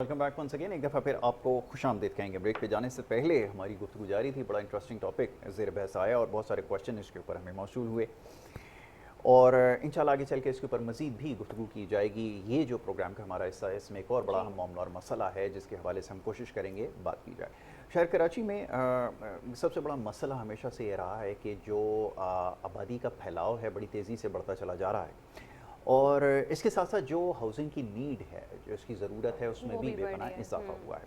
Welcome back once again. एक दफ़ा फिर आपको खुशामदीद कहेंगे। ब्रेक पे जाने से पहले हमारी गुफ्तगू जारी थी, बड़ा इंटरेस्टिंग टॉपिक ज़ेर बहस आया और बहुत सारे क्वेश्चन इसके ऊपर हमें मौसूल हुए और इंशाल्लाह आगे चल के इसके ऊपर मज़ीद भी गुफ्तगू की जाएगी। ये जो प्रोग्राम का हमारा हिस्सा है, इसमें एक और बड़ा जी। हम मामला और मसला है जिसके हवाले से हम कोशिश करेंगे बात की जाए। शहर कराची में सबसे बड़ा मसला हमेशा से ये रहा है कि जो आबादी का फैलाव है बड़ी तेज़ी से बढ़ता चला जा रहा है और इसके साथ साथ जो हाउसिंग की नीड है, जो इसकी ज़रूरत है, उसमें वो भी भी बढ़ रही बेपनाह है। इजाफा हुआ है।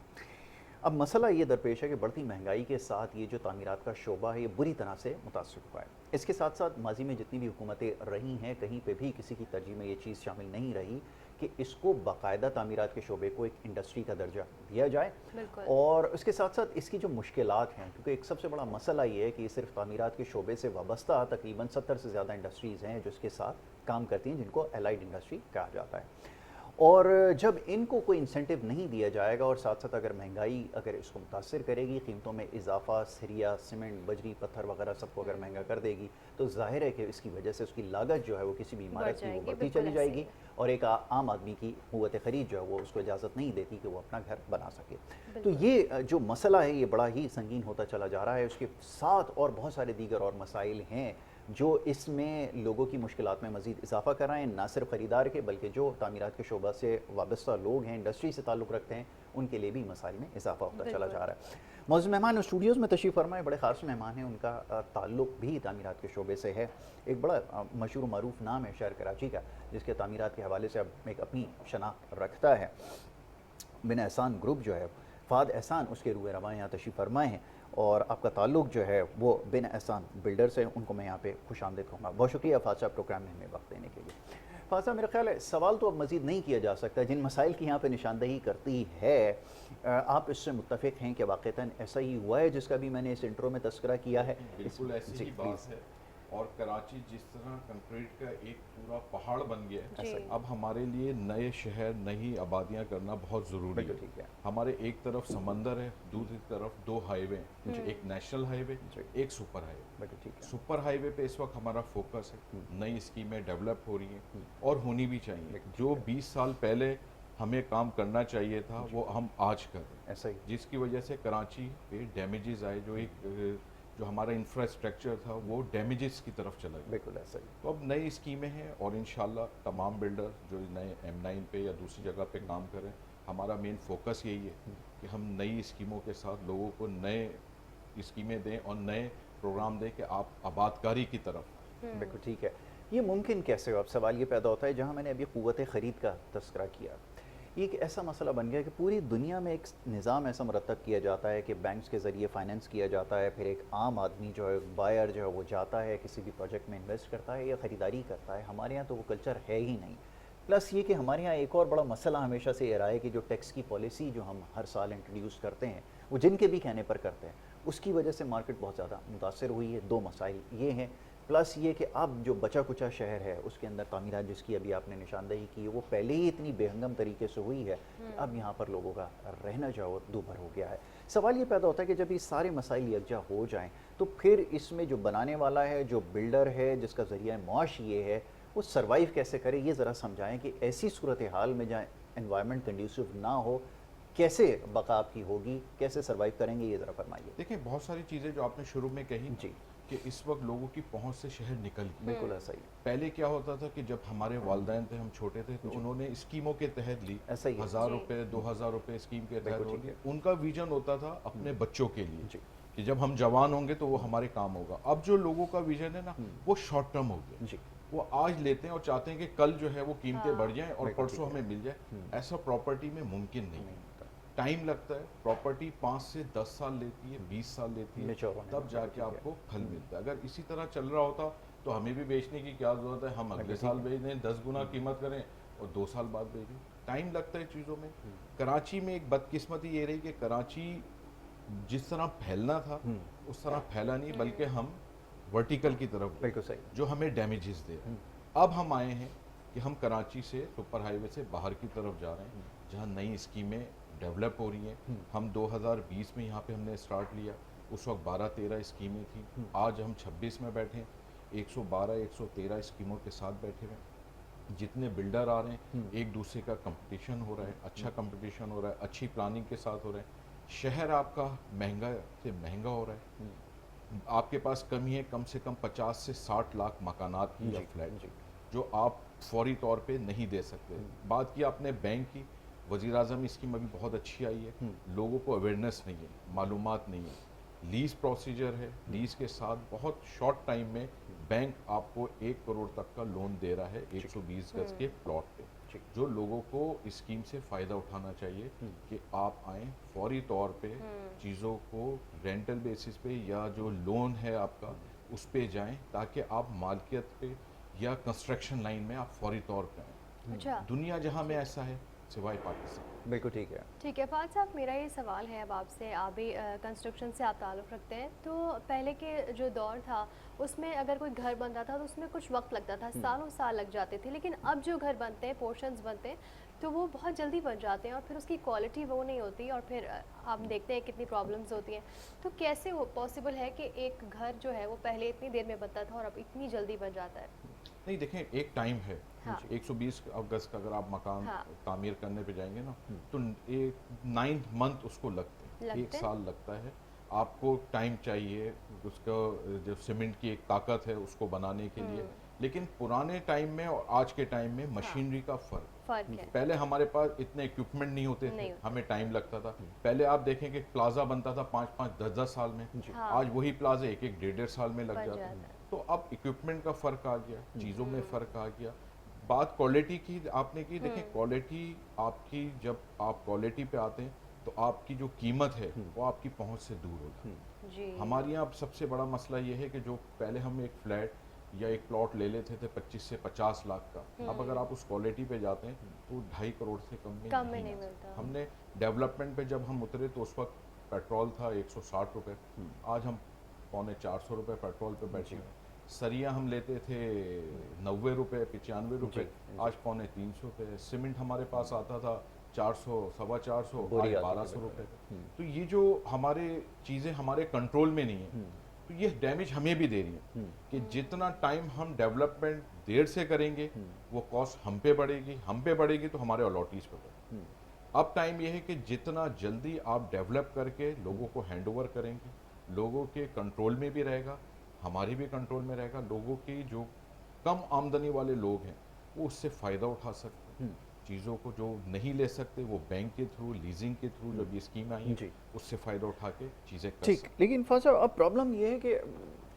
अब मसला ये दरपेश है कि बढ़ती महंगाई के साथ ये जो तामीरात का शोबा है ये बुरी तरह से मुतासर हुआ है। इसके साथ साथ माजी में जितनी भी हुकूमतें रही हैं, कहीं पे भी किसी की तरजीह में ये चीज़ शामिल नहीं रही कि इसको बाकायदा तामीरात के शोबे को एक इंडस्ट्री का दर्जा दिया जाए। बिल्कुल। और उसके साथ साथ इसकी जो मुश्किलात हैं, क्योंकि एक सबसे बड़ा मसला ये है कि सिर्फ तामीरात के शोबे से वाबस्ता तकरीबन 70 से ज़्यादा इंडस्ट्रीज़ हैं जो इसके साथ काम करती हैं, जिनको एलाइड इंडस्ट्री कहा जाता है। और जब इनको कोई इंसेंटिव नहीं दिया जाएगा और साथ साथ अगर महंगाई अगर इसको मुतासर करेगी, कीमतों में इजाफा, सरिया, सीमेंट, बजरी, पत्थर वगैरह सबको अगर महंगा कर देगी, तो जाहिर है कि इसकी वजह से उसकी लागत जो है वो किसी भी बढ़ इमारत की वो जाएगी, बढ़ती बिल्कुल चली ऐसे ही जाएगी है। और एक आम आदमी की क़ुव्वत ख़रीद जो है वो उसको इजाज़त नहीं देती कि वो अपना घर बना सके। तो बिल्कुल। ये जो मसला है ये बड़ा ही संगीन होता चला जा रहा है। उसके साथ और बहुत सारे दीगर और मसाइल हैं जो इसमें लोगों की मुश्किलात में मज़ीद इजाफा कर रहे हैं, ना सिर्फ ख़रीदार के बल्कि जो तामीरात के शोबा से वाबस्ता लोग हैं, इंडस्ट्री से ताल्लुक़ रखते हैं, उनके लिए भी मसाइल में इजाफा होता चला बिल्कुल। जा रहा है। मौजूद मेहमान स्टूडियोज़ में तशरीफ़ फरमाए, बड़े ख़ास मेहमान हैं, उनका ताल्लुक़ भी तामीरात के शोबे से है। एक बड़ा मशहूर मरूफ नाम है शहर कराची का, जिसके तामीरात के हवाले से अब एक अपनी शनाख्त रखता है। बिन एहसान ग्रुप जो है, फ़ाद एहसान उसके रूए रवां यहाँ तशरीफ़ फरमाए हैं और आपका ताल्लुक़ जो है वो बिन एहसान बिल्डर से, उनको मैं यहाँ पे खुशामदीद कहूँगा। बहुत शुक्रिया फ़ाद साहब प्रोग्राम में हमें वक्त देने के लिए। फ़ाद साहब, मेरा ख्याल है सवाल तो अब मज़ीद नहीं किया जा सकता, जिन मसाइल की यहाँ पे निशानदही करती है आप इससे मुत्तफ़िक़ हैं कि वाक़तन ऐसा ही हुआ है जिसका भी मैंने इस इंट्रो में तज़किरा किया है? बिल्कुल ऐसी जी ही प्लीज़। बात है। और कराची जिस तरह कंक्रीट का एक पूरा पहाड़ बन गया है, जी। अब हमारे लिए नए शहर, नई आबादियां करना बहुत ज़रूरी बिल्कुल है। ठीक है। हमारे एक तरफ समंदर है, दूसरी तरफ दो हाईवे हैं, जी। एक नेशनल हाईवे, जी। एक सुपर हाईवे। बिल्कुल ठीक है। सुपर हाईवे पे इस वक्त हमारा फोकस है, नई स्कीमें डेवलप हो रही हैं और होनी भी चाहिए। बिल्कुल ठीक जो है। 20 साल पहले हमें काम करना चाहिए था वो हम आज कर रहे हैं, ऐसा ही। जिसकी वजह से कराची पे डैमेजेस आए। जो हमारा इंफ्रास्ट्रक्चर था वो डैमेजेस की तरफ चला गया। बिल्कुल ऐसा ही। तो अब नई स्कीमें हैं और इंशाल्लाह तमाम बिल्डर जो नए M9 पे या दूसरी जगह पे काम करें, हमारा मेन फोकस यही है कि हम नई स्कीमों के साथ लोगों को नए स्कीमें दें और नए प्रोग्राम दें कि आप आबादकारी की तरफ। बिल्कुल ठीक है। ये मुमकिन कैसे हो? अब सवाल ये पैदा होता है, जहाँ मैंने अभी क़ुव्वत ख़रीद का तज़किरा किया, ये एक ऐसा मसला बन गया कि पूरी दुनिया में एक निज़ाम ऐसा मुरतब किया जाता है कि बैंक्स के ज़रिए फ़ाइनेंस किया जाता है, फिर एक आम आदमी जो है, बायर जो है वो जाता है किसी भी प्रोजेक्ट में इन्वेस्ट करता है या ख़रीदारी करता है। हमारे यहाँ तो वो कल्चर है ही नहीं। प्लस ये कि हमारे यहाँ एक और बड़ा मसला हमेशा से ये रहा है कि जो टैक्स की पॉलिसी जो हम हर साल इंट्रोड्यूस करते हैं, वो जिनके भी कहने पर करते हैं, उसकी वजह से मार्केट बहुत ज़्यादा मुतासर हुई है। दो मसाइल ये हैं, प्लस ये कि अब जो बचा कुचा शहर है उसके अंदर तामीरात जिसकी अभी आपने निशानदेही की है, वो पहले ही इतनी बेहंगम तरीके से हुई है कि अब यहाँ पर लोगों का रहना जो है दूभर हो गया है। सवाल ये पैदा होता है कि जब ये सारे मसाइल यकजा हो जाएं, तो फिर इसमें जो बनाने वाला है, जो बिल्डर है, जिसका ज़रिया मुआश ये है, वो सर्वाइव कैसे करे? ये ज़रा समझाएं कि ऐसी सूरत हाल में जहाँ एनवायरनमेंट कंड्यूसिव ना हो, कैसे बका आपकी होगी, कैसे सर्वाइव करेंगे, ये ज़रा फरमाइए। देखिए, बहुत सारी चीज़ें जो आपने शुरू में कही जी। कि इस वक्त लोगों की पहुंच से शहर निकल गए। बिल्कुल ऐसा ही। पहले क्या होता था कि जब हमारे वालिदैन थे, हम छोटे थे, तो उन्होंने स्कीमों के तहत ली, ऐसा ही है। 1000 जी। रुपये 2000 रुपये स्कीम के तहत बिल्कुल हो ठीक लिए। उनका विजन होता था अपने बच्चों के लिए जी। कि जब हम जवान होंगे तो वो हमारे काम होगा। अब जो लोगों का विजन है ना, वो शॉर्ट टर्म हो गया। जी। वो आज लेते हैं और चाहते हैं कि कल जो है वो कीमतें बढ़ जाएं और बिल्कुल परसों ठीक है। हमें मिल जाए। ऐसा प्रॉपर्टी में मुमकिन नहीं है। नहीं होता। टाइम लगता है, प्रॉपर्टी 5 से 10 साल लेती है, 20 साल लेती है, Mature होने तब में, जाके ठीक है। आपको फल मिलता है। अगर इसी तरह चल रहा होता तो हमें भी बेचने की क्या ज़रूरत है, हम अगले साल बेच दें, 10 गुना कीमत करें और 2 साल बाद बेच दें। टाइम लगता है चीज़ों में। कराची में एक बदकिस्मती ये रही कि कराची जिस तरह फैलना था उस तरह फैला नहीं, बल्कि हम वर्टिकल की तरफ गए, बिल्कुल सही। जो हमें डैमेजेस दे रहे हैं। अब हम आए हैं कि हम कराची से सुपर हाईवे से बाहर की तरफ जा रहे हैं, जहाँ नई स्कीमें डेवलप हो रही हैं। हम 2020 में यहाँ पे हमने स्टार्ट लिया, उस वक्त 12-13 स्कीमें थी। आज हम 26 में बैठे हैं, 112-113 स्कीमों के साथ बैठे हुए हैं। जितने बिल्डर आ रहे हैं एक दूसरे का कंपटीशन हो रहा है, अच्छा कंपटीशन हो रहा है, अच्छी प्लानिंग के साथ हो रहा है। शहर आपका महंगा से महंगा हो रहा है। आपके पास कमी है कम से कम 50 से 60 लाख मकानात की या जी फ्लैट जी। जो आप फौरी तौर पे नहीं दे सकते। बात की आपने बैंक की, वज़ीर आज़म स्कीम अभी बहुत अच्छी आई है, लोगों को अवेयरनेस नहीं है, मालूमात नहीं है। लीज प्रोसीजर है, लीज के साथ बहुत शॉर्ट टाइम में बैंक आपको 1 करोड़ तक का लोन दे रहा है 120 गज के प्लॉट पे, ठीक। जो लोगों को इस स्कीम से फ़ायदा उठाना चाहिए कि आप आएँ फौरी तौर पे चीज़ों को रेंटल बेसिस पे या जो लोन है आपका उस पे जाएं, ताकि आप मालिकियत पे या कंस्ट्रक्शन लाइन में आप फौरी तौर पे आएँ। अच्छा, दुनिया जहाँ में ऐसा है सिवाय पाकिस्तान। बिल्कुल ठीक है। ठीक है फ़ाद साहब, मेरा ये सवाल है अब आपसे। आप भी कंस्ट्रक्शन से आप ताल्लुक़ रखते हैं, तो पहले के जो दौर था उसमें अगर कोई घर बन रहा था तो उसमें कुछ वक्त लगता था, सालों साल लग जाते थे। लेकिन अब जो घर बनते हैं, पोर्शंस बनते हैं, तो वो बहुत जल्दी बन जाते हैं और फिर उसकी क्वालिटी वो नहीं होती और फिर आप देखते हैं कितनी प्रॉब्लम्स होती हैं। तो कैसे वो पॉसिबल है कि एक घर जो है वो पहले इतनी देर में बनता था और अब इतनी जल्दी बन जाता है? नहीं देखें, एक टाइम है। हाँ। 120 गज का अगर आप मकान हाँ। तामीर करने पे जाएंगे ना, तो एक 9th मंथ उसको लगते हैं, 1 लगते हैं? साल लगता है। आपको टाइम चाहिए, उसका जो सीमेंट की एक ताकत है उसको बनाने के लिए। लेकिन पुराने टाइम में और आज के टाइम में मशीनरी का फ़र्क। फ़र्क है। पहले हमारे पास इतने इक्विपमेंट नहीं होते थे, नहीं होते। हमें टाइम लगता था। पहले आप देखें कि प्लाजा बनता था 5-5, 10-10 साल में। हाँ। आज वही प्लाजा 1-1, 1.5 साल में लग बन जाता जाता है। है। तो अब इक्विपमेंट का फ़र्क आ गया, चीज़ों में फ़र्क आ गया। बात क्वालिटी की आपने की, देखें क्वालिटी आपकी, जब आप क्वालिटी पे आते हैं तो आपकी जो कीमत है वो आपकी पहुंच से दूर होती है। जी। हमारे यहाँ अब सबसे बड़ा मसला ये है कि जो पहले हम एक फ्लैट या एक प्लॉट ले लेते थे 25 से 50 लाख का, अब अगर आप उस क्वालिटी पे जाते हैं तो 2.5 करोड़ से कम में कम में नहीं नहीं आता। मिलता। हमने डेवलपमेंट पे जब हम उतरे तो उस वक्त पेट्रोल था 160 रुपये, आज हम 350 रुपये पेट्रोल पे बैठे हैं। सरिया हम लेते थे 90 रुपये, 95 रुपये, आज 350 पे। सीमेंट हमारे पास आता था 400, 450, आज बोरी आती थी 1200 रुपये। तो ये जो हमारे चीज़ें हमारे कंट्रोल में नहीं है, तो ये डैमेज हमें भी दे रही है कि जितना टाइम हम डेवलपमेंट देर से करेंगे वो कॉस्ट हम पे बढ़ेगी तो हमारे अलॉटीज पे बढ़ेगी। अब टाइम ये है कि जितना जल्दी आप डेवलप करके लोगों को हैंड ओवर करेंगे, लोगों के कंट्रोल में भी रहेगा, हमारे भी कंट्रोल में रहेगा। लोगों की जो कम आमदनी वाले लोग हैं वो उससे फ़ायदा उठा सकते हैं। चीज़ों को जो नहीं ले सकते वो बैंक के थ्रू, लीजिंग के थ्रू, जब ये स्कीम आई जी। है उससे फ़ायदा उठा के चीज़ें कर ठीक, सकते लेकिन फ़ाज़ साहब अब प्रॉब्लम ये है कि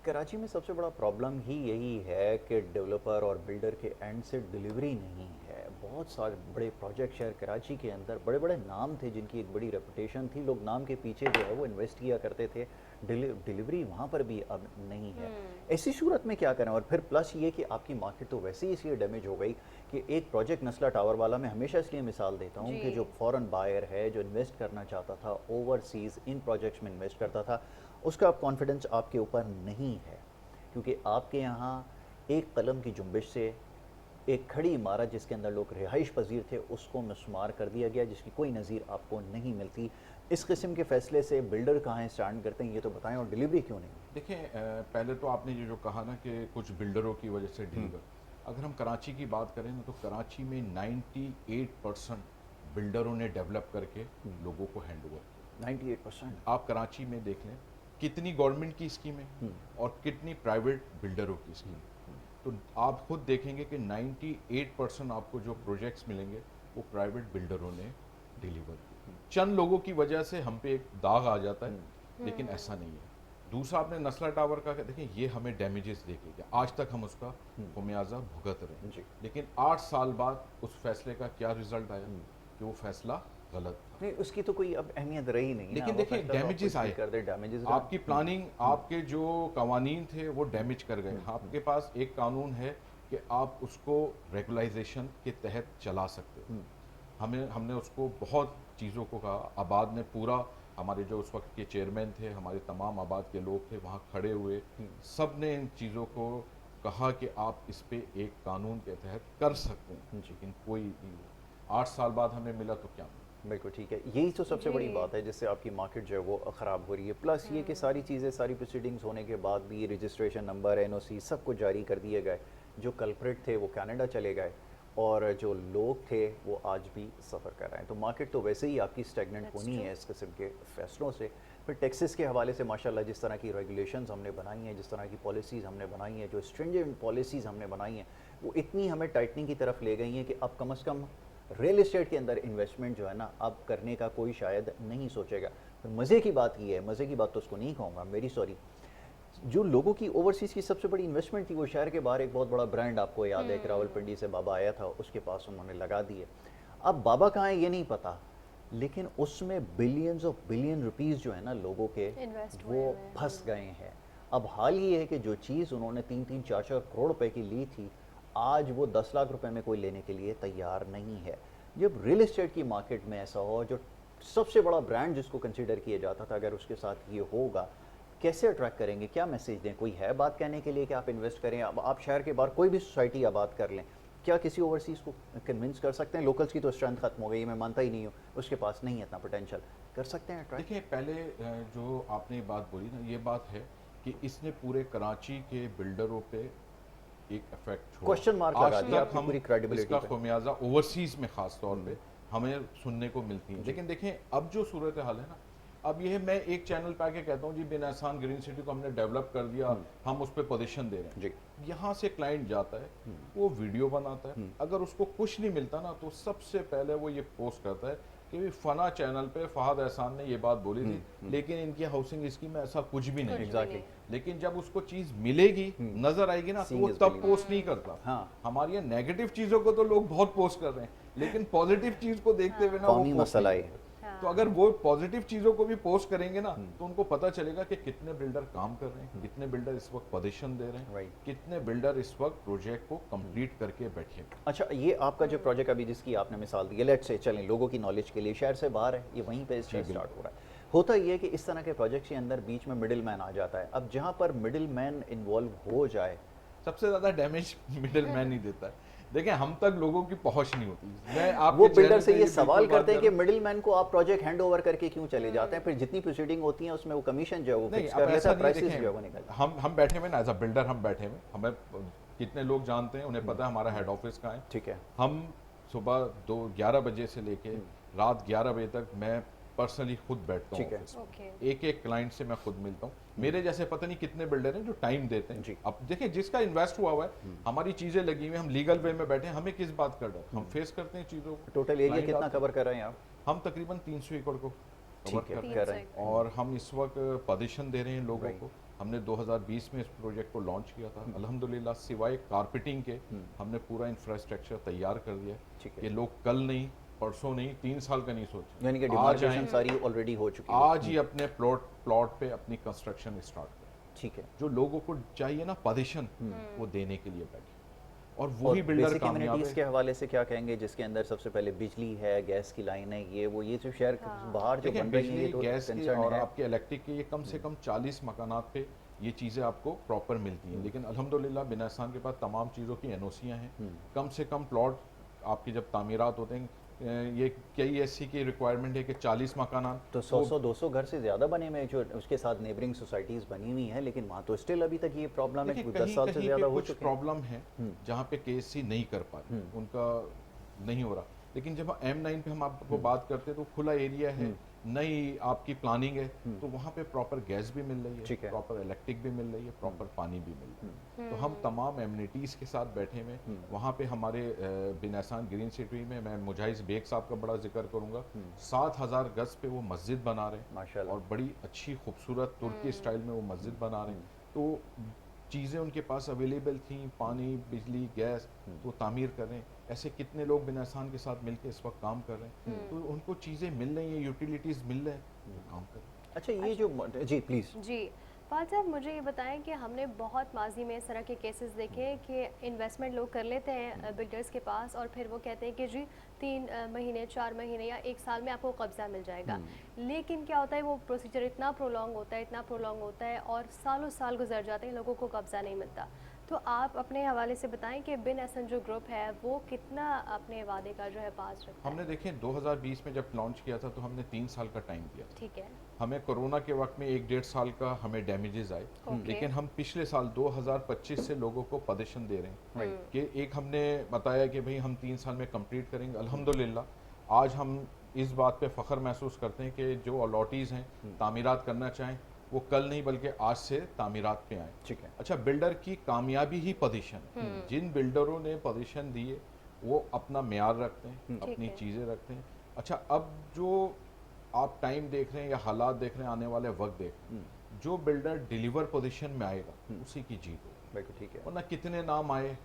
कराची में सबसे बड़ा प्रॉब्लम ही यही है कि डेवलपर और बिल्डर के एंड से डिलीवरी नहीं है। बहुत सारे बड़े प्रोजेक्ट शहर कराची के अंदर, बड़े बड़े नाम थे जिनकी एक बड़ी रेपुटेशन थी, लोग नाम के पीछे जो है वो इन्वेस्ट किया करते थे, डिलीवरी वहाँ पर भी अब नहीं है। ऐसी सूरत में क्या करें? और फिर प्लस ये कि आपकी मार्केट तो वैसे ही इसलिए डैमेज हो गई कि एक प्रोजेक्ट नस्ला टावर वाला, मैं हमेशा इसलिए मिसाल देता हूँ कि जो फॉरेन बायर है, जो इन्वेस्ट करना चाहता था ओवरसीज़ इन प्रोजेक्ट्स में इन्वेस्ट करता था, उसका अब कॉन्फिडेंस आपके ऊपर नहीं है, क्योंकि आपके यहाँ एक कलम की जुम्बिश से एक खड़ी इमारत जिसके अंदर लोग रिहाइश पजीर थे उसको मिसमार कर दिया गया, जिसकी कोई नज़ीर आपको नहीं मिलती। इस किस्म के फैसले से बिल्डर कहाँ स्टैंड करते हैं ये तो बताएं, और डिलीवरी क्यों नहीं? देखें, पहले तो आपने ये जो कहा ना कि कुछ बिल्डरों की वजह से डिलीवर, अगर हम कराची की बात करें ना तो कराची में 98% बिल्डरों ने डेवलप करके लोगों को हैंड ओवर किया। 98%। आप कराची में देख लें कितनी गवर्नमेंट की स्कीमें और कितनी प्राइवेट बिल्डरों की स्कीम, तो आप खुद देखेंगे कि 98% आपको जो प्रोजेक्ट्स मिलेंगे वो प्राइवेट बिल्डरों ने डिलीवर किए। चंद लोगों की वजह से हम पे एक दाग आ जाता है, लेकिन ऐसा नहीं है। दूसरा, आपने नस्ला टावर का देखें, ये हमें डैमेजेस देके गया, आज तक हम उसका खुमियाजा भुगत रहे हैं। जी। लेकिन 8 साल बाद उस फैसले का क्या रिजल्ट आया कि वो फैसला गलत था। नहीं, उसकी तो कोई अब अहमियत रही नहीं। लेकिन देखिए डैमेजेस आए, कर दे डैमेजेस, आपकी प्लानिंग, आपके जो कवानीन थे वो डैमेज कर गए। आपके पास एक कानून है कि आप उसको रेगुलाइजेशन के तहत चला सकते हो। हमने उसको बहुत चीज़ों को कहा। आबाद ने पूरा, हमारे जो उस वक्त के चेयरमैन थे, हमारे तमाम आबाद के लोग थे वहाँ खड़े हुए, सब ने इन चीज़ों को कहा कि आप इस पे एक कानून के तहत कर सकते हैं, लेकिन कोई 8 साल बाद हमें मिला तो क्या मिला? बिल्कुल ठीक है। यही तो सबसे बड़ी बात है जिससे आपकी मार्केट जो है वो ख़राब हो रही है। प्लस ये कि सारी चीज़ें, सारी प्रोसीडिंग्स होने के बाद भी रजिस्ट्रेशन नंबर, एनओसी सब कुछ जारी कर दिए गए। जो कल्प्रिट थे वो कनाडा चले गए, और जो लोग थे वो आज भी सफ़र कर रहे हैं। तो मार्केट तो वैसे ही आपकी स्टेगनेंट That's होनी true. है इस किस्म के फैसलों से। फिर टैक्सेस के हवाले से माशाल्लाह जिस तरह की रेगुलेशंस हमने बनाई हैं, जिस तरह की पॉलिसीज़ हमने बनाई हैं, जो स्ट्रिंजेंट पॉलिसीज़ हमने बनाई हैं, वो इतनी हमें टाइटनिंग की तरफ ले गई हैं कि अब कम से कम रियल इस्टेट के अंदर इन्वेस्टमेंट जो है ना अब करने का कोई शायद नहीं सोचेगा। पर मज़े की बात ये है, मज़े की बात तो उसको नहीं कहूँगा, मेरी सॉरी, जो लोगों की ओवरसीज़ की सबसे बड़ी इन्वेस्टमेंट थी वो शहर के बाहर एक बहुत बड़ा ब्रांड आपको याद है कि रावलपिंडी से बाबा आया था, उसके पास उन्होंने लगा दिए। अब बाबा कहाँ है ये नहीं पता, लेकिन उसमें बिलियंस ऑफ बिलियन रुपीस जो है ना लोगों के इन्वेस्ट हुए वो हुए हैं। फंस गए हैं। अब हाल ये है कि जो चीज़ उन्होंने 3-3 4-4 करोड़ रुपए की ली थी, आज वो 10 लाख रुपए में कोई लेने के लिए तैयार नहीं है। जब रियल एस्टेट की मार्केट में ऐसा हो, जो सबसे बड़ा ब्रांड जिसको कंसीडर किया जाता था, अगर उसके साथ ये होगा, कैसे अट्रैक्ट करेंगे, क्या मैसेज दें? कोई है बात कहने के लिए कि आप इन्वेस्ट करें? अब आप शहर के बाहर कोई भी सोसाइटी आबाद कर लें, क्या किसी ओवरसीज़ को कन्विंस कर सकते हैं? लोकल्स की तो स्ट्रेंथ खत्म हो गई है, मैं मानता ही नहीं हूँ, उसके पास नहीं है इतना पोटेंशियल। कर सकते हैं अट्रैक्ट? देखिए पहले जो आपने बात बोली ना, ये बात है कि इसने पूरे कराची के बिल्डरों पे एक इफेक्ट छोड़ा। क्वेश्चन मार्क आज लगा दिया तक आपकी हम पूरी credibility इसका पे। खमियाजा ओवरसीज में खास तौर पे हमें सुनने को मिलती है। लेकिन देखें अब जो सूरत हाल है ना, अब ये है, मैं एक चैनल पे आके कहता हूँ जी बिन एहसान ग्रीन सिटी को हमने डेवलप कर दिया, हम उस पर पोजीशन दे रहे हैं। जी। यहाँ से क्लाइंट जाता है, वो वीडियो बनाता है, अगर उसको कुछ नहीं मिलता ना तो सबसे पहले वो ये पोस्ट करता है कि भी फना चैनल पे फहद एहसान ने ये बात बोली थी, लेकिन इनकी हाउसिंग स्कीम में ऐसा कुछ भी नहीं है। एग्जैक्टली। लेकिन जब उसको चीज मिलेगी, नजर आएगी ना, तो Seeing वो is तब believing। पोस्ट नहीं करता। हाँ। हमारी ये नेगेटिव चीजों को तो लोग बहुत पोस्ट कर रहे हैं, लेकिन पॉजिटिव चीज को देखते हुए ना वो कौमी post मसला नहीं है। करते। तो अगर वो पॉजिटिव चीजों को भी पोस्ट करेंगे ना, तो उनको पता चलेगा कि कितने बिल्डर काम कर रहे हैं, कितने बिल्डर इस वक्त पोजीशन दे रहे हैं, Right। कितने बिल्डर इस वक्त प्रोजेक्ट को कंप्लीट करके बैठे हैं। अच्छा, ये आपका जो प्रोजेक्ट अभी जिसकी आपने मिसाल दी है, लेट्स से चलें लोगों की नॉलेज के लिए, शहर से बाहर है, ये वहीं पे स्टार्ट हो रहा है। होता ये है कि इस तरह के प्रोजेक्ट के अंदर बीच में मिडिल मैन आ जाता है। अब जहाँ पर मिडिल मैन इन्वॉल्व हो जाए, सबसे ज्यादा डैमेज मिडिल मैन ही देता है। देखिए हम तक लोगों की पहुंच नहीं होती। मैं वो आपके बिल्डर चेहरे से पे ये बिल्कुल सवाल बात करते हैं कर कि रहा हूं। मिडिल मैन को आप प्रोजेक्ट हैंड ओवर करके क्यों चले जाते हैं? फिर जितनी प्रोसीडिंग होती है उसमें वो कमीशन जो है वो नहीं, फिक्स अब कर लेता ऐसा है, नहीं प्राइसेस देखें, जो है वो निकल जाता हम बैठे हुए ना, एज अ बिल्डर हम बैठे हुए, हमें कितने लोग जानते हैं, उन्हें पता है हमारा हेड ऑफिस कहाँ है। है। ठीक है। हम सुबह 11 बजे से लेके रात 11 बजे तक मैं पर्सनली खुद बैठता हूँ ठीक है। ऑफिस में। ओके। एक एक क्लाइंट से मैं खुद मिलता हूँ। मेरे जैसे पता नहीं कितने बिल्डर हैं जो टाइम देते जी। हैं। अब देखिए जिसका इन्वेस्ट हुआ है, हमारी चीजें लगी हुई हैं, हम लीगल वे में बैठे हैं, हमें किस बात का डर? हम फेस करते हैं चीजों को। टोटल एरिया Client कितना आते हैं। कवर कर रहे हैं आप? हम तकरीबन 300 एकड़ को कवर ठीक है, करते हैं। कर रहे हैं। और हम इस वक्त पोजीशन दे रहे हैं लोगों Right। को। हमने 2020 में इस प्रोजेक्ट को लॉन्च किया था। अल्हम्दुलिल्लाह सिवाय कारपेटिंग के हमने पूरा इंफ्रास्ट्रक्चर तैयार कर दिया ठीक है। कि लोग कल नहीं, परसों नहीं, 3 साल का नहीं सोचे, यानी कि आज डिमार्केशन आएं, सारी ऑलरेडी हो चुकी है। आज ही अपने प्लॉट पे अपनी कंस्ट्रक्शन स्टार्ट करें। ठीक है। जो लोगों को चाहिए ना पोजीशन, वो देने के लिए बैठे और और वही बिल्डर बेसिक कामयाब कम्युनिटीज़ के है। हवाले से क्या कहेंगे, जिसके अंदर सबसे पहले बिजली है, गैस की लाइन है, ये जो शहर बाहर जो देखिए बन रही है, बिजली, ये तो गैस की कंसर्न और है। आपके इलेक्ट्रिक के ये कम से कम 40 मकानात पे ये चीज़ें आपको प्रॉपर मिलती हैं। लेकिन अल्हम्दुलिल्लाह बिन एहसान के पास तमाम चीज़ों की एनओसियाँ हैं। कम से कम प्लॉट आपकी जब तामीरात होते हैं, ये KESC की रिक्वायरमेंट है कि 40 मकानात तो 100-200 घर से ज़्यादा बने हुए हैं, जो उसके साथ नेबरिंग सोसाइटीज़ बनी हुई हैं, लेकिन वहाँ तो स्टिल अभी तक ये प्रॉब्लम है देखिए कि 10 साल से कहीं ज़्यादा पे हो कुछ चुके हैं। प्रॉब्लम है जहाँ पे KSC नहीं कर पा रही, उनका नहीं हो रहा। लेकिन जब M9 पे हम आपको बात करते हैं तो खुला एरिया है, नई आपकी प्लानिंग है, तो वहाँ पे प्रॉपर गैस भी मिल रही ठीक है, है। प्रॉपर इलेक्ट्रिक भी मिल रही है, प्रॉपर पानी भी मिल रहा है। तो हम तमाम एमिनिटीज़ के साथ बैठे हुए हैं। वहाँ पे हमारे बिन एहसान ग्रीन सिटी में मैं मुजाहिद बेग साहब का बड़ा जिक्र करूँगा, 7000 गज पे वो मस्जिद बना रहे हैं माशाल्लाह। और बड़ी अच्छी खूबसूरत तुर्की स्टाइल में वो मस्जिद बना रहे हैं। तो चीज़ें उनके पास अवेलेबल थी, पानी, बिजली, गैस, तो तामीर कर रहे हैं। ऐसे कितने लोग बिन एहसान के साथ मिलकर इस वक्त काम कर रहे हैं। तो उनको चीज़ें मिल रही हैं, यूटिलिटीज़ मिल रहे हैं, वो काम कर रहे हैं। अच्छा, ये जो जी प्लीज़। जी फहद साहब, मुझे ये बताएं कि हमने बहुत माजी में इस तरह के केसेस देखे कि इन्वेस्टमेंट लोग कर लेते हैं बिल्डर्स के पास और फिर वो कहते हैं कि जी 3 महीने 4 महीने या 1 साल में आपको कब्ज़ा मिल जाएगा। लेकिन क्या होता है, वो प्रोसीजर इतना प्रोलॉन्ग होता है और सालों साल गुजर जाते हैं, लोगों को कब्ज़ा नहीं मिलता। तो आप अपने हवाले से बताएं कि बिन एहसन जो ग्रुप है वो कितना अपने वादे का जो है पास रखता है? हमने देखें 2020 में जब लॉन्च किया था तो हमने 3 साल का टाइम दिया था। ठीक है। हमें कोरोना के वक्त में 1 डेढ़ साल का हमें डैमेजेस आए, ओके। लेकिन हम पिछले साल 2025 से लोगों को पोजीशन दे रहे हैं राइट। कि एक हमने बताया कि भाई हम 3 साल में कंप्लीट करेंगे। अल्हम्दुलिल्लाह आज हम इस बात पे फ़ख्र महसूस करते हैं कि जो अलॉटीज़ हैं तामीरात करना चाहें वो कल नहीं बल्कि आज से तामीरात पे आए। ठीक है। अच्छा, बिल्डर की कामयाबी ही पोजीशन है। जिन बिल्डरों ने पोजीशन दी है वो अपना म्यार रखते हैं, ठीक अपनी है। चीज़ें रखते हैं। अच्छा, अब जो आप टाइम देख रहे हैं या हालात देख रहे हैं, आने वाले वक्त देख रहे हैं, जो बिल्डर डिलीवर पोजीशन में आएगा उसी की जीत होगी। बिल्कुल ठीक है। वरना कितने नाम आए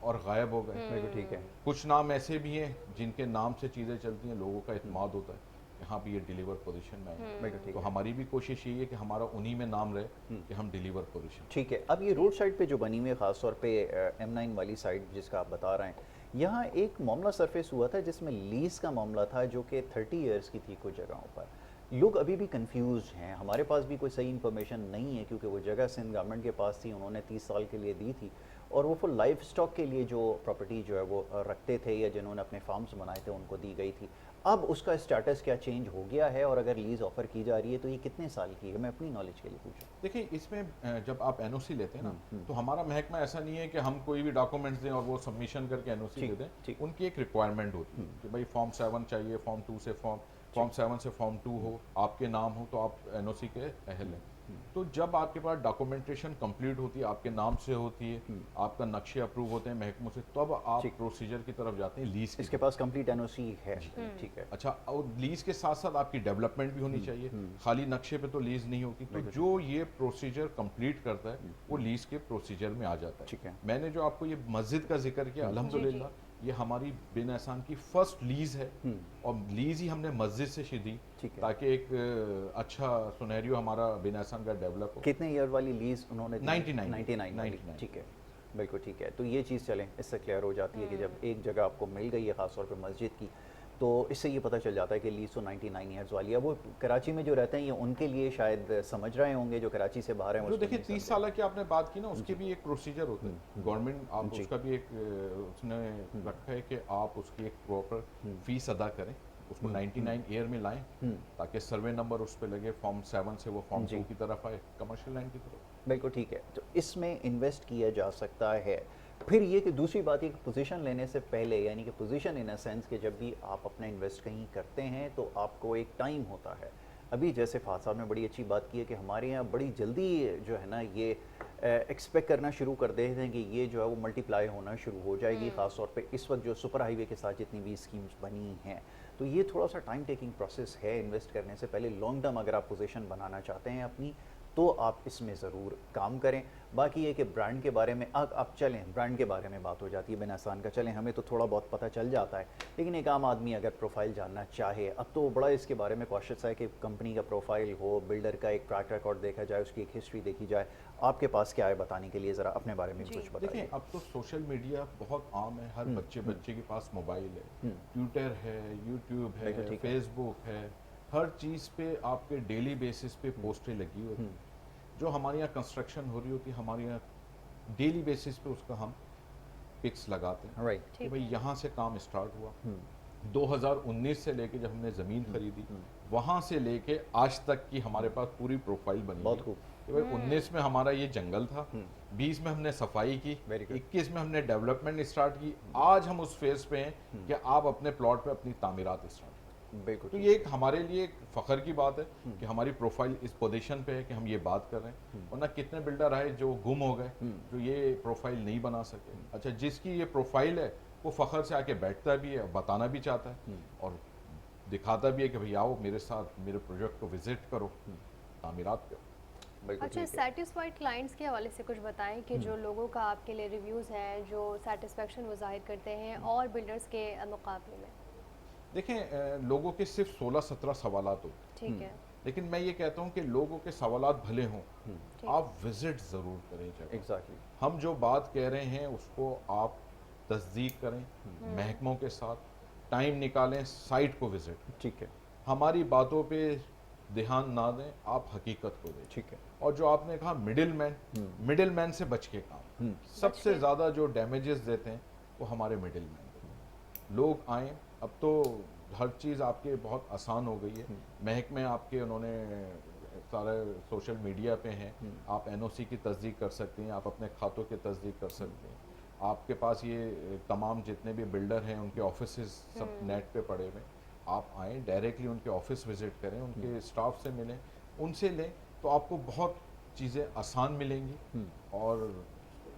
और गायब हो गए। बिल्कुल ठीक है। कुछ नाम ऐसे भी हैं जिनके नाम से चीज़ें चलती हैं, लोगों का इत्मीनान होता है कि हाँ भी ये डिलीवर पोजीशन में आए। बिल्कुल ठीक तो है। हमारी भी कोशिश यही है कि हमारा उन्हीं में नाम रहे कि हम डिलीवर पोजीशन। ठीक है। अब ये रोड साइड पे जो बनी हुई है, ख़ासतौर पे M9 वाली साइड जिसका आप बता रहे हैं, यहाँ एक मामला सरफेस हुआ था जिसमें लीज़ का मामला था जो कि 30 इयर्स की थी कुछ जगहों पर। लोग अभी भी कंफ्यूज हैं, हमारे पास भी कोई सही इन्फॉर्मेशन नहीं है क्योंकि वो जगह सिंध गवर्नमेंट के पास थी, उन्होंने 30 साल के लिए दी थी और वो फुल लाइफ स्टॉक के लिए जो प्रॉपर्टी जो है वो रखते थे या जिन्होंने अपने फार्म्स बनाए थे उनको दी गई थी। अब उसका स्टेटस क्या चेंज हो गया है और अगर लीज़ ऑफर की जा रही है तो ये कितने साल की है? मैं अपनी नॉलेज के लिए पूछूँ। देखिए, इसमें जब आप एनओसी लेते हैं ना, तो हमारा महकमा ऐसा नहीं है कि हम कोई भी डॉक्यूमेंट्स दें और वो सबमिशन करके एनओसी दे ठीक, दें। ठीक। उनकी एक रिक्वायरमेंट होती है कि भाई फॉर्म 7 चाहिए, फॉर्म 2 से फॉर्म 7 से फॉर्म 2 हो, आपके नाम हो तो आप एनओसी के अहल हैं। तो जब आपके पास डॉक्यूमेंटेशन कंप्लीट होती है, आपके नाम से होती है, आपका नक्शे अप्रूव होते हैं महकमों से, तब आप ठीक। प्रोसीजर की तरफ जाते हैं लीज इसके पास कंप्लीट एनओसी है। ठीक है। अच्छा, और लीज के साथ साथ आपकी डेवलपमेंट भी होनी चाहिए, खाली नक्शे पे तो लीज नहीं होगी। तो जो ये प्रोसीजर कंप्लीट करता है वो लीज के प्रोसीजर में आ जाता है। ठीक है। मैंने जो आपको ये मस्जिद का जिक्र किया, अल्हम्दुलिल्लाह ये हमारी बिन एहसान की फर्स्ट लीज है और लीज ही हमने मस्जिद से दी ठीक है। ताकि एक अच्छा सुनहरियो हमारा बिन एहसान का डेवलप हो। कितने ईयर वाली लीज उन्होंने दी? 99 99 वाली। 99। ठीक है, बिल्कुल ठीक है। तो ये चीज़ चलें, इससे क्लियर हो जाती है कि जब एक जगह आपको मिल गई है ख़ासतौर पे मस्जिद की, तो इससे ये पता चल जाता है कि लीज तो 99 ईयर्स वाली है। वो कराची में जो रहते हैं ये उनके लिए शायद समझ रहे होंगे, जो कराची से बाहर हैं वो जो उसको देखिए नहीं 30 समझे। साल की आपने बात की ना, उसके भी एक प्रोसीजर होता है। गवर्नमेंट आप जी। उसका भी एक उसने रखा है कि आप उसकी एक प्रॉपर फीस अदा करें, उसको 99 ईयर में लाएं ताकि सर्वे नंबर उस पर लगे, फॉर्म 7 से वो फॉर्म जी। 2 की तरफ आए, कमर्शियल लैंड की तरफ। बिल्कुल ठीक है। तो इसमें इन्वेस्ट किया जा सकता है। फिर ये कि दूसरी बात ये कि पोजीशन लेने से पहले, यानी कि पोजीशन इन अ सेंस कि जब भी आप अपना इन्वेस्ट कहीं करते हैं तो आपको एक टाइम होता है। अभी जैसे फाद साहब ने बड़ी अच्छी बात की है कि हमारे यहाँ बड़ी जल्दी जो है ना ये एक्सपेक्ट करना शुरू कर देते हैं कि ये जो है वो मल्टीप्लाई होना शुरू हो जाएगी, ख़ास तौर पे इस वक्त जो सुपर हाईवे के साथ जितनी भी स्कीम्स बनी हैं। तो ये थोड़ा सा टाइम टेकिंग प्रोसेस है इन्वेस्ट करने से पहले। लॉन्ग टर्म अगर आप पोजीशन बनाना चाहते हैं अपनी तो आप इसमें ज़रूर काम करें। बाकी ये कि ब्रांड के बारे में आप चलें, ब्रांड के बारे में बात हो जाती है बिन एहसान का, चलें हमें तो थोड़ा बहुत पता चल जाता है, लेकिन एक आम आदमी अगर प्रोफाइल जानना चाहे, अब तो बड़ा इसके बारे में कॉशियस है कि कंपनी का प्रोफाइल हो, बिल्डर का एक ट्रैक रिकॉर्ड देखा जाए, उसकी एक हिस्ट्री देखी जाए। आपके पास क्या है बताने के लिए? ज़रा अपने बारे में भी कुछ बताइए। देखिए, अब तो सोशल मीडिया बहुत आम है, हर बच्चे के पास मोबाइल है, ट्विटर है, यूट्यूब है, बिल्कुल ठीक है। फेसबुक है, हर चीज़ पे आपके डेली बेसिस पे पोस्टें लगी होती हैं। जो हमारे यहाँ कंस्ट्रक्शन हो रही होती है, हमारे यहाँ डेली बेसिस पे उसका हम पिक्स लगाते हैं राइट। कि भाई यहाँ से काम स्टार्ट हुआ। 2019 से लेके जब हमने ज़मीन खरीदी वहाँ से लेके आज तक की हमारे पास पूरी प्रोफाइल बनी बहुत हुई खूब। कि भाई 19 में हमारा ये जंगल था, 20 में हमने सफाई की, Very good. 21 में हमने डेवलपमेंट स्टार्ट की, आज हम उस फेज पे हैं कि आप अपने प्लॉट पे अपनी तामीरात स्टार्ट। बिल्कुल तो ठीक। ये एक हमारे लिए एक फ़ख्र की बात है कि हमारी प्रोफाइल इस पोजीशन पे है कि हम ये बात कर रहे हैं। वरना कितने बिल्डर आए जो गुम हो गए, जो ये प्रोफाइल नहीं बना सके। अच्छा, जिसकी ये प्रोफाइल है वो फ़ख्र से आके बैठता भी है, बताना भी चाहता है और दिखाता भी है कि भाई आओ मेरे साथ मेरे प्रोजेक्ट को विजिट करो, तामीरात करो। बिल्कुल अच्छा, ठीक है। सेटिस्फाइड क्लाइंट्स के हवाले से कुछ बताएं कि जो लोगों का आपके लिए रिव्यूज़ हैं, जो सेटिस्फेक्शन वो जाहिर करते हैं और बिल्डर्स के मुकाबले में। देखें, लोगों के सिर्फ 16-17 सवालात होते हैं, ठीक है। लेकिन मैं ये कहता हूँ कि लोगों के सवालात भले हों, ठीक। आप विजिट ज़रूर करें जगह। एग्जैक्टली। हम जो बात कह रहे हैं उसको आप तस्दीक करें, महकमों के साथ टाइम निकालें, साइट को विजिट। ठीक है। हमारी बातों पे ध्यान ना दें, आप हकीकत को दें। ठीक है। और जो आपने कहा मिडिल मैन से बच के काम, सबसे ज़्यादा जो डैमेजेस देते हैं वो हमारे मिडिल मैन देते हैं। लोग आए, अब तो हर चीज़ आपके बहुत आसान हो गई है। महकमे आपके उन्होंने सारे सोशल मीडिया पे हैं, आप एनओसी की तस्दीक कर सकते हैं, आप अपने खातों की तस्दीक कर सकते हैं। आपके पास ये तमाम जितने भी बिल्डर हैं उनके ऑफिसेज सब नेट पे पड़े हुए हैं। आप आएँ, डायरेक्टली उनके ऑफिस विजिट करें, उनके स्टाफ से मिलें, उनसे लें, तो आपको बहुत चीज़ें आसान मिलेंगी और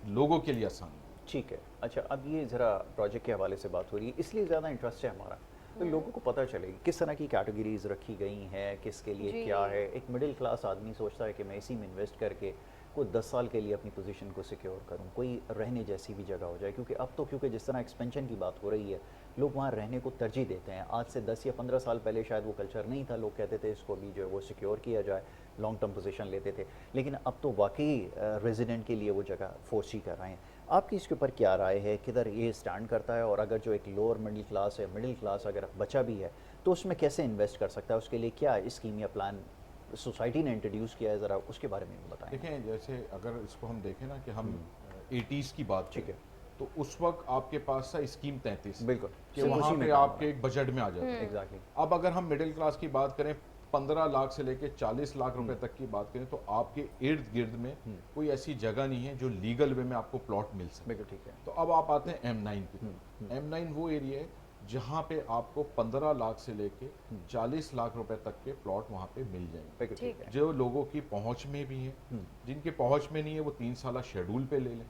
लोगों के लिए आसान मिलेंगी। ठीक है। अच्छा, अब ये ज़रा प्रोजेक्ट के हवाले से बात हो रही है, इसलिए ज़्यादा इंटरेस्ट है हमारा, तो लोगों को पता चले किस तरह की कैटेगरीज रखी गई हैं, किसके लिए क्या है। एक मिडिल क्लास आदमी सोचता है कि मैं इसी में इन्वेस्ट करके कोई 10 साल के लिए अपनी पोजीशन को सिक्योर करूं, कोई रहने जैसी भी जगह हो जाए, क्योंकि अब तो क्योंकि जिस तरह एक्सपेंशन की बात हो रही है, लोग वहाँ रहने को तरजीह देते हैं। आज से 10 या 15 साल पहले शायद वो कल्चर नहीं था, लोग कहते थे इसको भी जो है वो सिक्योर किया जाए, लॉन्ग टर्म पोजीशन लेते थे। लेकिन अब तो वाकई रेजिडेंट के लिए वो जगह फोर्स कर रहे हैं। आपकी इसके ऊपर क्या राय है, किधर ये स्टैंड करता है, और अगर जो एक लोअर मिडिल क्लास है, मिडिल क्लास अगर बचा भी है तो उसमें कैसे इन्वेस्ट कर सकता है, उसके लिए क्या स्कीम या प्लान सोसाइटी ने इंट्रोड्यूस किया है, ज़रा उसके बारे में भी बताएं। देखें, जैसे अगर इसको हम देखें ना कि हम 80s की बात ठीक है, करें, तो उस वक्त आपके पास था स्कीम 33, बिल्कुल, कि वहाँ पे आपके एक बजट में आ जाता है। एग्जैक्टली। अब अगर हम मिडिल क्लास की बात करें, 15 लाख से लेके 40 लाख रुपए तक की बात करें, तो आपके इर्द गिर्द में कोई ऐसी जगह नहीं है जो लीगल वे में आपको प्लॉट मिल सके। बिल्कुल ठीक है। तो अब आप आते हैं M9 की तरफ। M9 वो एरिया है जहाँ पे आपको 15 लाख से लेके 40 लाख रुपए तक के प्लॉट वहाँ पे मिल जाएंगे, बिल्कुल ठीक है। जो लोगों की पहुँच में भी है। जिनके पहुँच में नहीं है वो 3 साल शेड्यूल पे ले लें,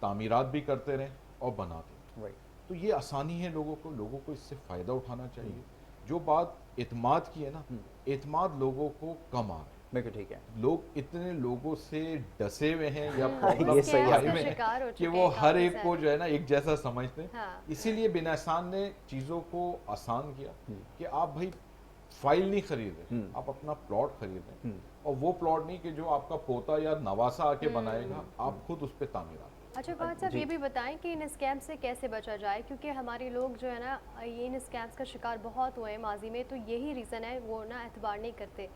तामीरात भी करते रहें और बनाते रहें। तो ये आसानी है लोगों को इससे फ़ायदा उठाना चाहिए। जो बात इत्माद की है ना, इत्माद लोगों को कम आ रहा है। बिल्कुल ठीक है। लोग इतने लोगों से डसे हुए हैं या ये प्रॉब्लम सही लाइफ है। में शिकार हो कि चुके वो हैं हर काफी एक को सारे। जो है ना एक जैसा समझते हैं। हाँ। इसीलिए बिन एहसान ने चीज़ों को आसान किया कि आप भाई फाइल नहीं खरीद रहे, आप अपना प्लॉट खरीद रहे हैं, और वो प्लॉट नहीं कि जो आपका पोता या नवासा आके बनाएगा, आप खुद उस पर तामीरात। अच्छा फहद साहब, ये भी बताएं कि इन स्कैम से कैसे बचा जाए, क्योंकि हमारे लोग जो है ना ये इन स्कैम्स का शिकार बहुत हुए हैं माजी में, तो यही रीज़न है वो ना एतबार नहीं करते।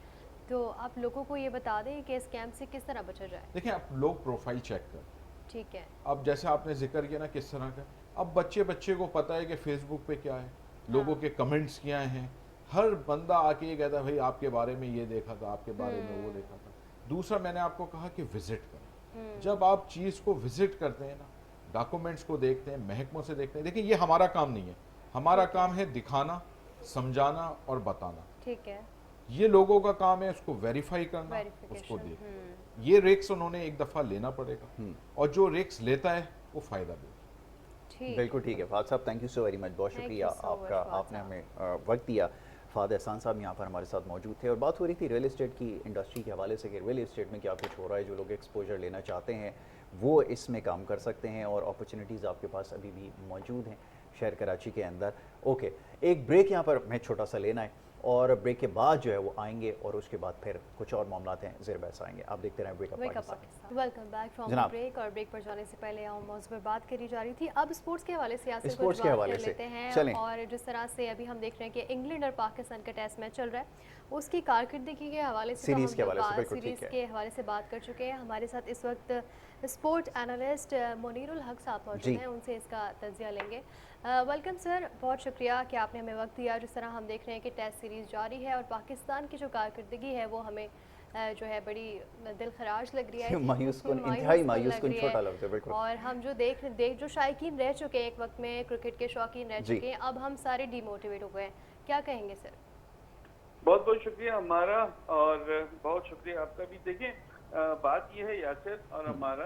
तो आप लोगों को ये बता दें कि स्कैम से किस तरह बचा जाए। देखिए, आप लोग प्रोफाइल चेक कर, ठीक है। अब जैसे आपने जिक्र किया ना किस तरह का, अब बच्चे को पता है कि फेसबुक पे क्या है, लोगों के कमेंट्स क्या हैं। हर बंदा आके ये कहता है भाई आपके बारे में ये देखा था, आपके बारे में वो देखा था। दूसरा, मैंने आपको कहा कि विजिट करें। जब आप चीज़ को विजिट करते हैं ना, डॉक्यूमेंट्स को देखते हैं, महकमों से देखते हैं। देखिए, ये हमारा काम नहीं है, हमारा काम है दिखाना, समझाना और बताना। ठीक है। ये लोगों का काम है उसको वेरीफाई करना, उसको देखना। ये रिस्क उन्होंने एक दफ़ा लेना पड़ेगा, और जो रिस्क लेता है वो फ़ायदा भी। बिल्कुल ठीक है। फहद साहब, thank you so very much, बहुत शुक्रिया आपका, आपने हमें वक्त दिया। फहद एहसान साहब यहाँ पर हमारे साथ मौजूद थे और बात हो रही थी रियल एस्टेट की इंडस्ट्री के हवाले से कि रियल एस्टेट में क्या कुछ हो रहा है। जो लोग एक्सपोजर लेना चाहते हैं वो इसमें काम कर सकते हैं और अपॉर्चुनिटीज़ आपके पास अभी भी मौजूद हैं शहर कराची के अंदर। ओके, एक ब्रेक यहाँ पर मैं छोटा सा लेना है और ब्रेक के बाद जो है वो आएंगे और उसके बाद फिर कुछ और मामलात हैं ज़ेर बहस आएंगे। आप देखते रहें wake up Pakistan. Welcome back from break. और ब्रेक पर जाने से पहले हम मौजूद पर बात करी जा रही थी, अब स्पोर्ट्स के हवाले से स्पोर्ट्स के हवाले से लेते हैं। और जिस तरह से अभी हम देख रहे हैं कि इंग्लैंड और पाकिस्तान का टेस्ट मैच चल रहा है, उसकी कारकर्दगी के हवाले से सीरीज़ के हवाले से बात कर चुके हैं। हमारे साथ इस वक्त स्पोर्ट एनालिस्ट मुनीरुल हक साहब मौजूद हैं, उनसे इसका तज्जिया लेंगे। वेलकम सर, बहुत शुक्रिया कि आपने हमें वक्त दिया। जिस तरह हम देख रहे हैं कि टेस्ट सीरीज़ जारी है और पाकिस्तान की जो कारकर्दगी है वो हमें जो है बड़ी दिल खराज लग रही है, मायूसकुन, इंतहाई मायूसकुन, छोटा लफ्ज़ है बिल्कुल। और हम जो देख जो शायकीन रह चुके हैं, एक वक्त में क्रिकेट के शौकीन रह चुके हैं, अब हम सारे डिमोटिवेट हो गए हैं। क्या कहेंगे सर? बहुत बहुत शुक्रिया हमारा, और बहुत शुक्रिया आपका भी। देखिए, बात यह है यासिर और हमारा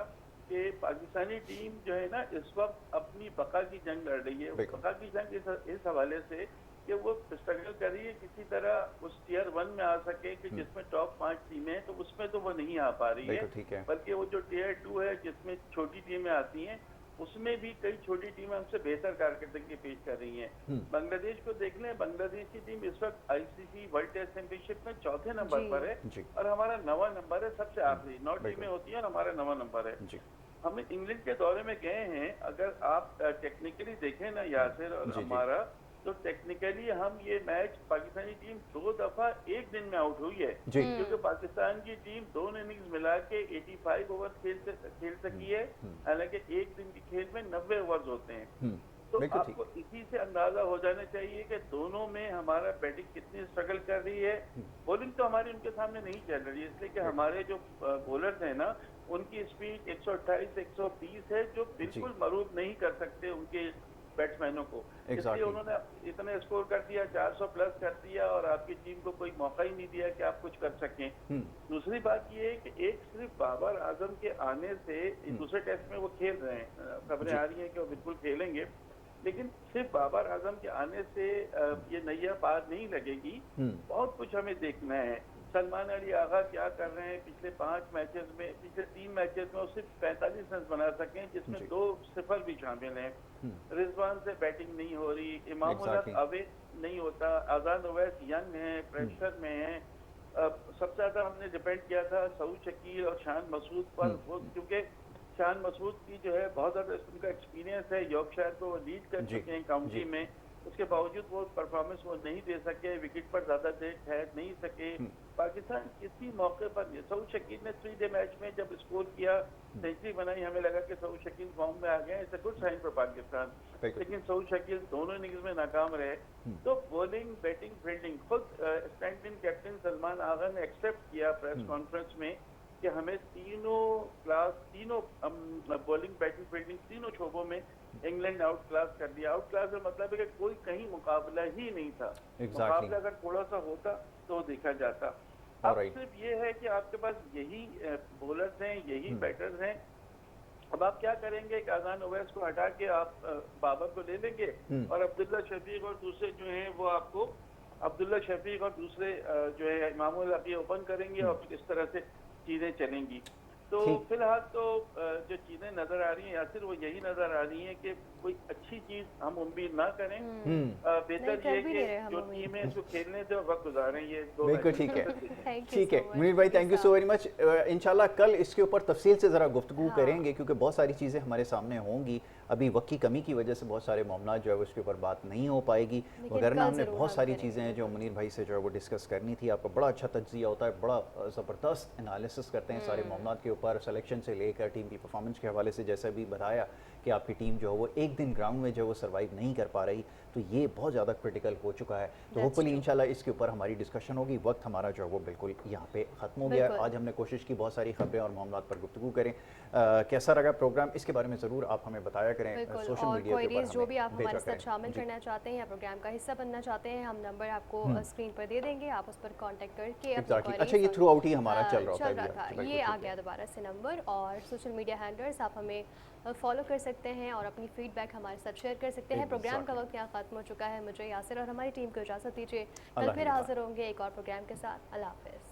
कि पाकिस्तानी टीम जो है ना इस वक्त अपनी बका की जंग लड़ रही है। बका की जंग इस हवाले से कि वो स्ट्रगल कर रही है किसी तरह उस टियर 1 में आ सके कि जिसमें टॉप 5 टीमें हैं, तो उसमें तो वो नहीं आ पा रही है। बल्कि वो जो टियर 2 है जिसमें छोटी टीमें आती हैं, उसमें भी कई छोटी टीमें हमसे बेहतर कारकर्दगी पेश कर रही हैं। बांग्लादेश को देख लें, बांग्लादेश की टीम इस वक्त ICC वर्ल्ड टेस्ट चैंपियनशिप में 4थे नंबर पर है और हमारा 9वां नंबर है, सबसे आखिरी। 9 टीमें होती हैं और हमारा 9वां नंबर है। हम इंग्लैंड के दौरे में गए हैं, अगर आप टेक्निकली देखें ना यासिर और हमारा, तो टेक्निकली हम ये मैच पाकिस्तानी टीम 2 दफा एक दिन में आउट हुई है, जी क्योंकि पाकिस्तान की टीम 2 इनिंग्स मिला के 85 ओवर खेल सकी है, हालांकि एक दिन की खेल में 90 ओवर्स होते हैं। तो बिल्कुल ठीक। आपको इसी से अंदाजा हो जाना चाहिए कि दोनों में हमारा बैटिंग कितनी स्ट्रगल कर रही है। बॉलिंग तो हमारी उनके सामने नहीं चल रही है, इसलिए कि हमारे जो बॉलर्स हैं ना, उनकी स्पीड 128 120 है, जो बिल्कुल मरूब नहीं कर सकते उनके बैट्समैनों को। इसलिए उन्होंने इतने स्कोर कर दिया, 400 प्लस कर दिया, और आपकी टीम को कोई मौका ही नहीं दिया कि आप कुछ कर सकें। दूसरी बात ये है कि एक सिर्फ बाबर आजम के आने से, दूसरे टेस्ट में वो खेल रहे हैं, खबरें आ रही हैं कि वो बिल्कुल खेलेंगे, लेकिन सिर्फ बाबर आजम के आने से ये नैया पार नहीं लगेगी। बहुत कुछ हमें देखना है। सलमान अली आगा क्या कर रहे हैं, पिछले 3 मैचेस में वो सिर्फ 45 रन बना सके, जिसमें 2 सिफर भी शामिल हैं। रिजवान से बैटिंग नहीं हो रही, इमाम उल हक अवे नहीं होता, आजाद ओवैस यंग है, प्रेशर में है। सबसे ज्यादा हमने डिपेंड किया था सऊद शकील और शान मसूद पर, वो क्योंकि शान मसूद की जो है बहुत ज्यादा उनका एक्सपीरियंस है, यॉर्कशायर को वो लीड कर चुके हैं काउंटी में, उसके बावजूद वो परफॉर्मेंस वो नहीं दे सके, विकेट पर ज्यादा देर ठहर नहीं सके। पाकिस्तान किसी मौके पर, सऊद शकील ने 3 डे मैच में जब स्कोर किया, सेंचुरी बनाई, हमें लगा कि सऊद शकील फॉर्म में आ गए, it's a good sign for Pakistan, लेकिन सऊद शकील दोनों इनिंग्स में नाकाम रहे। तो बॉलिंग, बैटिंग, फील्डिंग, खुद stand in captain Salman Agha ने एक्सेप्ट किया प्रेस कॉन्फ्रेंस में कि हमें तीनों बॉलिंग, बैटिंग, फील्डिंग तीनों शोबों में इंग्लैंड आउट क्लास कर दिया। आउट क्लास का मतलब है कि कोई कहीं मुकाबला ही नहीं था। मुकाबला अगर थोड़ा सा होता तो देखा जाता। अब सिर्फ ये है कि आपके पास यही बॉलर्स हैं, यही बैटर्स हैं। अब आप क्या करेंगे कि आजान ओवैस को हटा के आप बाबर को ले लेंगे, और अब्दुल्ला शफीक और दूसरे जो हैं वो आपको अब्दुल्ला शफीक और दूसरे जो है इमामुल हक ओपन करेंगे, और इस तरह से चीजें चलेंगी। तो फिलहाल तो जो चीजें नजर आ रही हैं यासिर, वो यही नजर आ रही हैं कि कोई अच्छी चीज हम उम्मीद ना करें। बेहतर ये कि जो टीमें इसको खेलने से वक्त गुजारें। ये बिल्कुल ठीक है। ठीक है मुनीर भाई, thank you so very much. इंशाल्लाह कल इसके ऊपर तफसील से ज़रा गुफ्तगू करेंगे, क्योंकि बहुत सारी चीज़ें हमारे सामने होंगी। अभी वक्त की कमी की वजह से बहुत सारे मामला जो है उसके ऊपर बात नहीं हो पाएगी, वगरना हमने बहुत सारी चीज़ें हैं जो मुनीर भाई से जो है वो डिस्कस करनी थी। आपका बड़ा अच्छा तज्जिया होता है, बड़ा ज़बरदस्त एनालिसिस करते हैं सारे मामला के ऊपर, सिलेक्शन से लेकर टीम की परफॉर्मेंस के हवाले से। जैसे भी बताया कि आपकी टीम जो है वो एक दिन ग्राउंड में जो है वो सर्वाइव नहीं कर पा रही, तो ये बहुत ज़्यादा क्रिटिकल हो चुका है। तो होपफुली इंशाल्लाह इसके ऊपर हमारी डिस्कशन होगी। वक्त हमारा जो है वो बिल्कुल यहाँ पे ख़त्म हो गया। आज हमने कोशिश की बहुत सारी खबरें और मामलों पर गुफ्तगू करें। कैसा लगा प्रोग्राम, इसके बारे में ज़रूर आप हमें बताया करें सोशल मीडिया के ऊपर। जो भी आप हमारे साथ शामिल करना चाहते हैं या प्रोग्राम का हिस्सा बनना चाहते हैं, हम नंबर आपको स्क्रीन पर दे देंगे, आप उस पर कॉन्टेक्ट करके। अच्छा, ये थ्रू आउट ही हमारा चल रहा था, ये आ गया दोबारा से नंबर। और सोशल मीडिया हैंडल्स आप हमें फॉलो कर सकते हैं और अपनी फीडबैक हमारे साथ शेयर कर सकते हैं। प्रोग्राम का वक्त यहाँ खत्म हो चुका है। मुझे यासिर और हमारी टीम को इजाज़त दीजिए, कल फिर हाजिर होंगे एक और प्रोग्राम के साथ। अल्लाह हाफ़िज़।